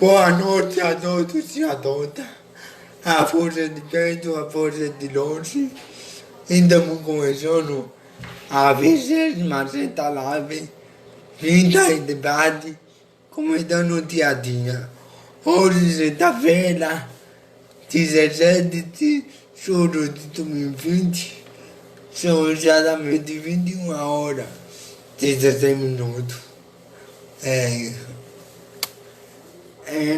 Boa noite a todos e a todas. A força de perto, a força de longe. Estamos começando a 26ª live, vinda em debate, comentando o dia a dia. Hoje, sexta-feira, 17 de julho de 2020, são exatamente 21 horas, 16 minutos.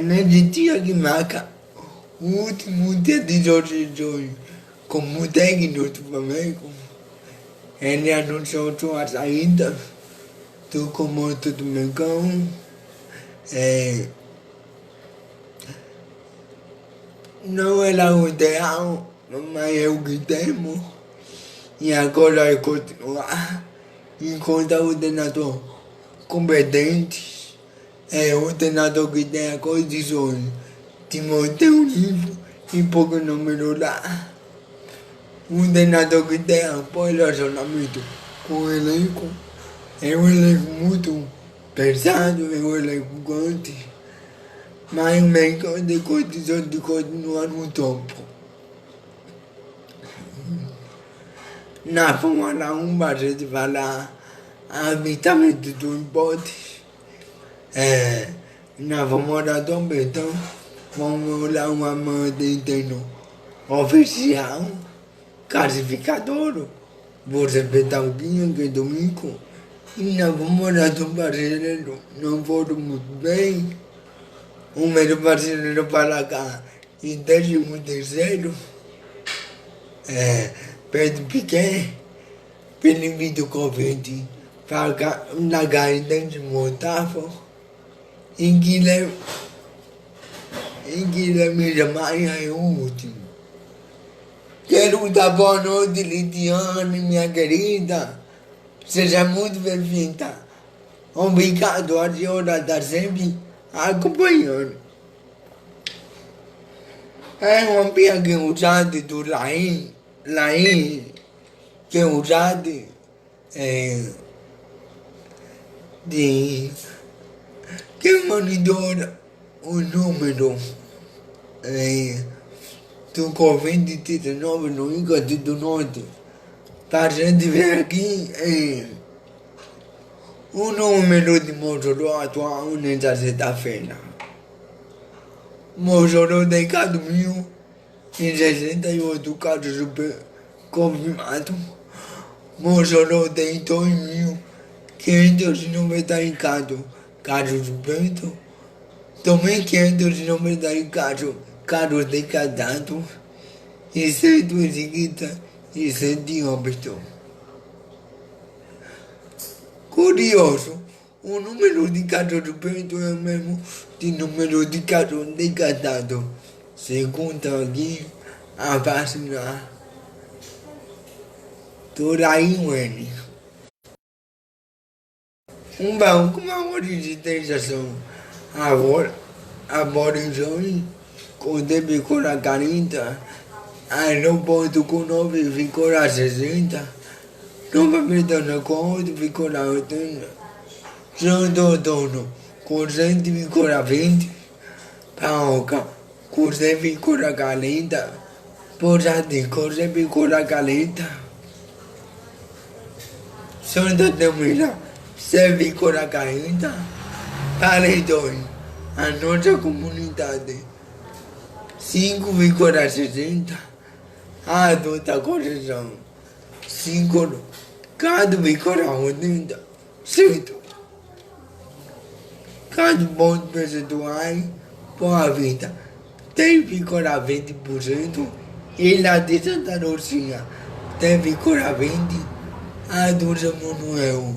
Nesse dia que marca o último dia de hoje, como técnico do Flamengo, ele anunciou sua saída do comando do Mengão. Não era o ideal, mas é o que temos. E agora é continuar enquanto o treinador competente. É o treinador que tem a condições de manter o nível e pouco não melhorar. Um treinador que tem apoio relacionamento com o elenco. É um elenco muito pesado, é um elenco grande. Mas o Mengão tem condições de continuar no topo. Na Fórmula 1, a gente fala habitualmente do esporte. Na Fórmula 2, então, vamos lá uma mantendo oficial, classificador, você pegar o guinho que é domingo. E na Fórmula 2 brasileiro não foram muito bem. O melhor brasileiro para cá em 13º, Pedro Piquet, Felipe do Covid, para na ganha de 18º. Em Guilherme Maia é o último. Quero dar boa noite, Lidiane, minha querida. Seja muito bem-vinda. Obrigado, a senhora está sempre acompanhando. É uma pia que usada do Laim, que é usada de que monitora o número do Covid-19 no Rio Grande do Norte. Para a gente ver aqui o número de Mossoró atual nesta sexta-feira. Mossoró tem 4.068 casos confirmados. Mossoró tem 2.594 casos suspeitos, também 594 casos descartados e 157 óbitos. Curioso, o número de casos suspeitos é o mesmo de número de casos descartados, segundo aqui a página do Raimene. Um banco, uma organização, abolições, com 10,40, aeroporto com 9,60, Nova Britânia com 8,80, Santo Antônio com 7,20, Paoca com 7,40, Posati com 7,40, Santa Tamila 7,40, Paredões, a nossa comunidade 5,60, a adulta correção 4,80, cada ponto percentuais por a vida 3,20%, Ilha de Santa Lucia 3,20%, a Dulce Manuel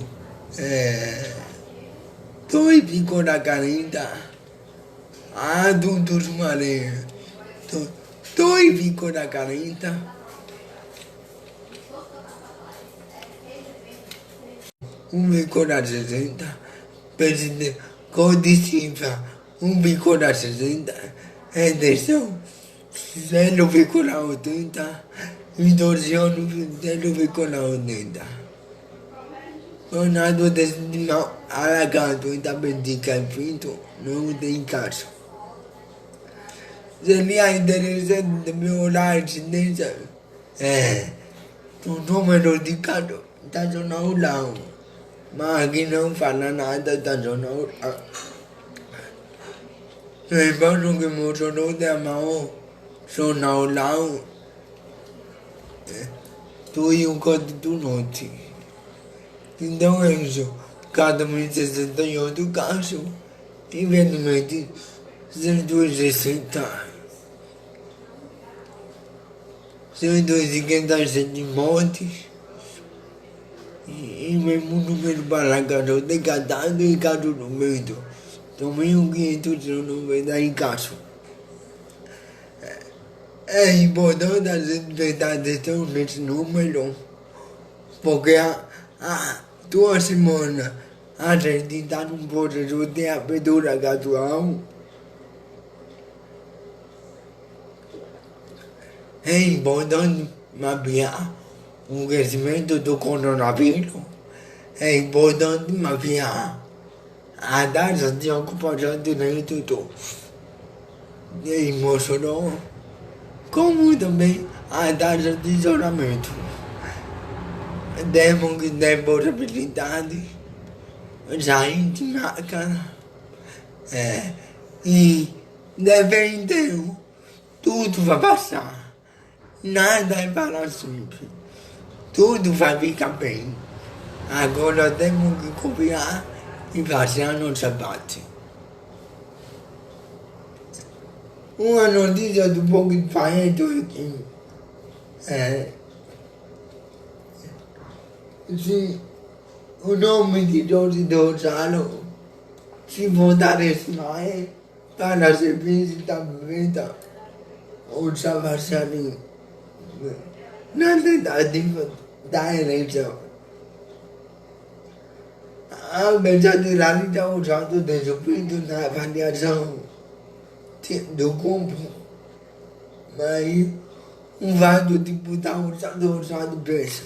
2,40, adultos Maré 2,40, vírgula 60, Presidente Codicifra 1,60, Redenção 0,80 e Torsione 0,80. Ronaldo decidiu alagado e da Benfica Pinto não tem caso. se ele é interessante do meu lado chinesa, o número de cada está no lado, mas aqui não fala nada, está no lado. Người bao nhiêu người một số đối tượng máu số nào lão tôi yêu con tôi nói thì đâu em rồi cả tầm mình sẽ dần tới yêu tôi cả số thì về mình thì dân tôi sẽ sinh ta dân tôi thì cái ta sẽ đi mất thì mình muốn mình bảo là cả rồi tất cả đã tôi cả rồi mình thôi Domingo que tu não vai dar em casa. É importante a gente prestar atenção nesse número, porque a tua semana a gente está num processo de abertura gradual. É importante mapear o crescimento do coronavírus. É importante mapear a taxa de ocupação de leito emocional, como também a taxa de isolamento. Temos que ter possibilidade de sair de máscara. E depende, tudo vai passar. Nada é para sempre. Tudo vai ficar bem. Agora temos que confiar e fazer a nossa parte. Uma notícia do pouco de país aqui se o nome de Jorge Gonzalo se fortalece mais para ser vice-presidente ou Savasari na tentativa da eleição. Apesar de realizar o saldo de desempenho na avaliação do campo, mas um vaso de disputar o saldo pressa.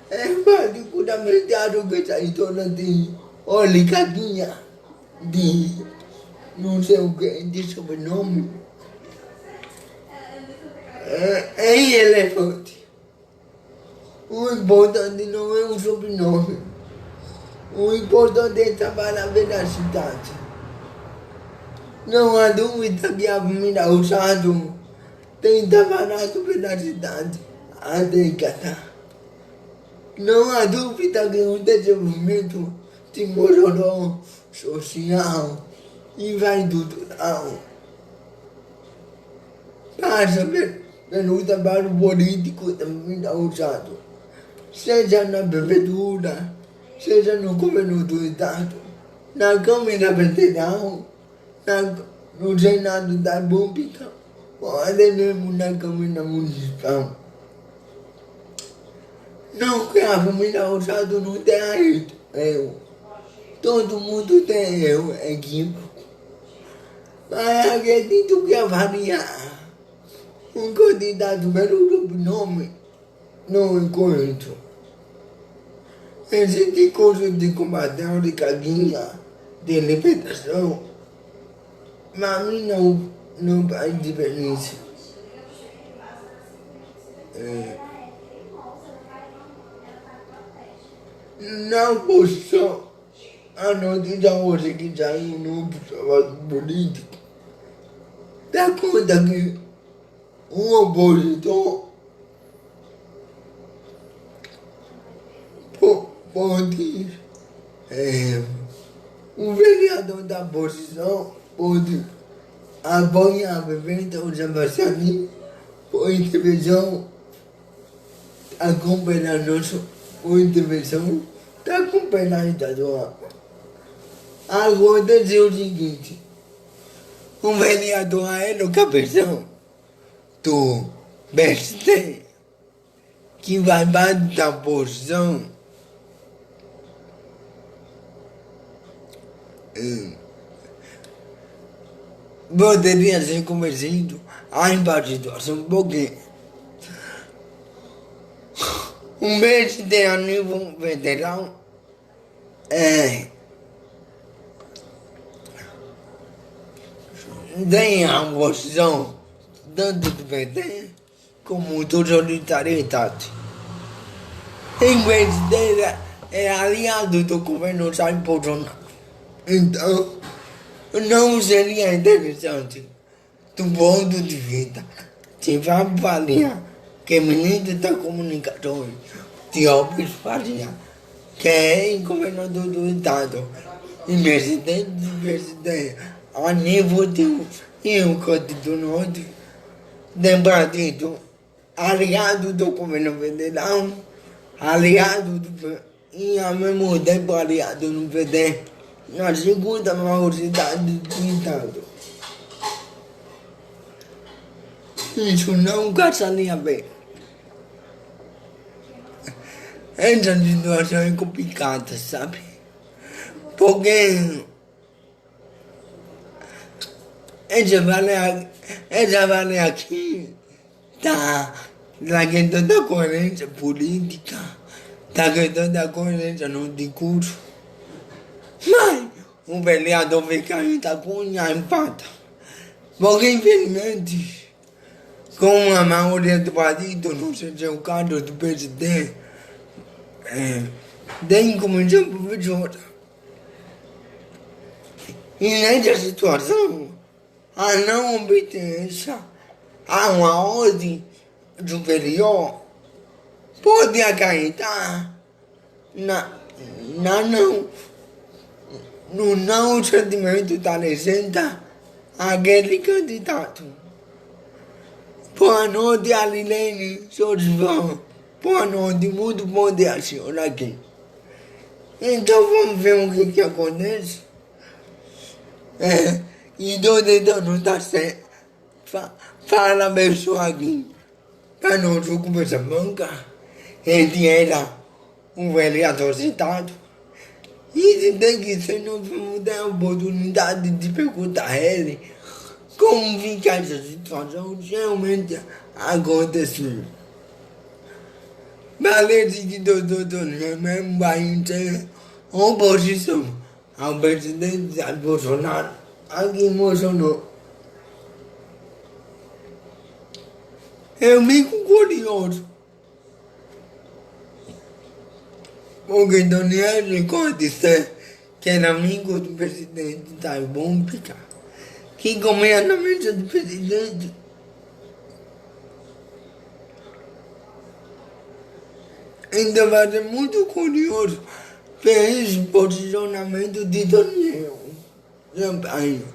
É particularmente que está em torno de oligarquia, de não sei o que, de sobrenome. É irrelevante. O importante não é o sobrenome. O importante é trabalhar a veracidade. Não há dúvida que a família Usado tem trabalhado a veracidade há décadas. Não há dúvida que o desenvolvimento de moral, social e cultural passa pelo trabalho político da família Usado. Seja na prefeitura, seja no governo do Estado, na Câmara Federal, no Senado da República, ou até mesmo na Câmara Municipal. Não que a família Usado não tenha erro. Todo mundo tem erro, equívoco. Mas acredito que avaliar um candidato pelo sobrenome não é correto. Existe curso de combate a oligarquia, de libertação, mas a mim não faz diferença. Na oposição, a notícia hoje que saiu no observador político dá conta que um opositor pode, um vereador da oposição pode apoiar a prefeita Savasari por intervenção, acompanhar nossa intervenção da companhia estadual. Aconteceu o seguinte: um vereador era o cabeção do PST que vai bater da oposição. Poderia ser convencido a embate situação porque um PST a nível federal tem a oposição, tanto do PT como do solidariedade. Em vez dele, é aliado do governo Jair Bolsonaro. Então, não seria interessante, do ponto de vista de avaliar que o ministro da Comunicação, Diogo Faria, que é governador do estado e presidente a nível de Rio Grande do Norte, tem partido aliado do governo federal, aliado e ao mesmo tempo aliado no PT, na segunda maior cidade do estado. Isso não casaria bem. Essa situação é complicada, sabe? Porque essa vale aqui da questão da coerência política, da questão da coerência no discurso. Mas o vereador fica em Cunha empata. Porque infelizmente, com a maioria do partido, não sei se é o caso do presidente, tem comissão professora. E nessa situação, a não obediência a uma ordem superior pode acarretar no não sentimento da legenda aquele candidato. Boa noite, Arilene, Josivão. Boa noite, muito bom dia, senhor, aqui. Então vamos ver o que acontece. E tô tentando dar certo. Fala a pessoa aqui. Para nós conversar banca. Ele era um vereador citado. E tem que ser, nós vamos dar a oportunidade de perguntar a ele como fica essa situação realmente aconteceu. Parece que doutor mesmo vai ter oposição ao presidente Jair Bolsonaro aqui em Bolsonaro. Eu fico curioso. Porque Daniel disse que era amigo do presidente Jair Bolsonaro, que comia na mesa do presidente. Então vai ser muito curioso ver esse posicionamento de Daniel Sampaio.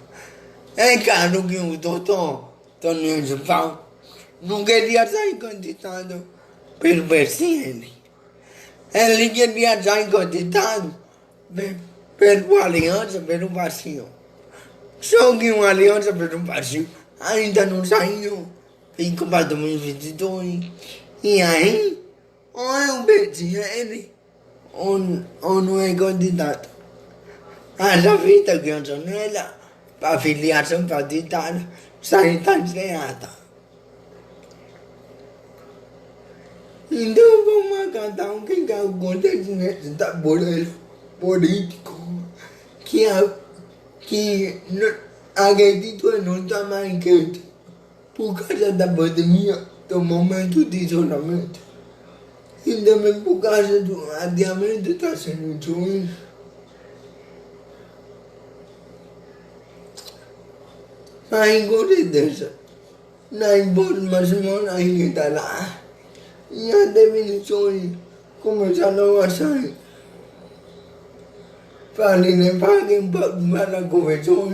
É claro que o doutor Daniel Sampaio não queria ser candidato pelo PSL. Ele queria ser candidato pela aliança, pelo vazio. Só que uma aliança pelo vazio ainda não saiu. Fica para 2022. E aí, ou é o PSL, ou não é candidato. Haja vista que a janela para filiação partidária sai estreada. Então vamos acatar o que acontece nesse tabuleiro político que acredito não está mais quente por causa da pandemia, do momento de isolamento e também por causa do adiamento da eleições. Mas com certeza, na próxima ainda está lá. E as definições começaram a sair. Falei, né? Paguem para a convenção.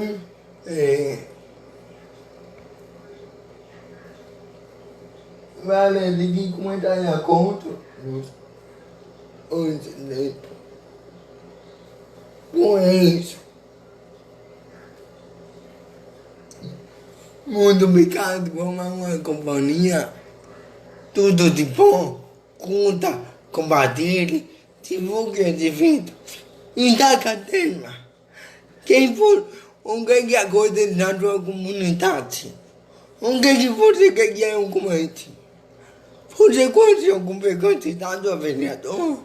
Vale, de como está a conta. Bom, é isso. Muito obrigado por uma companhia. Tudo de bom, conta, compartilhe, divulgue esse vídeo. E da cadena. Quem for, o que acontece na sua comunidade? O que você quer um comente? Você conhece algum candidato a vereador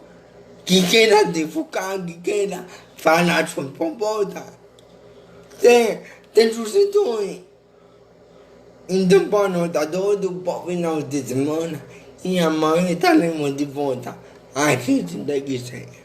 que queira divulgar, que queira falar sobre proposta? Tem sugestões. Então, boa noite a todos, bom final de semana. E amanhã estaremos de volta. Aqui tem que ser.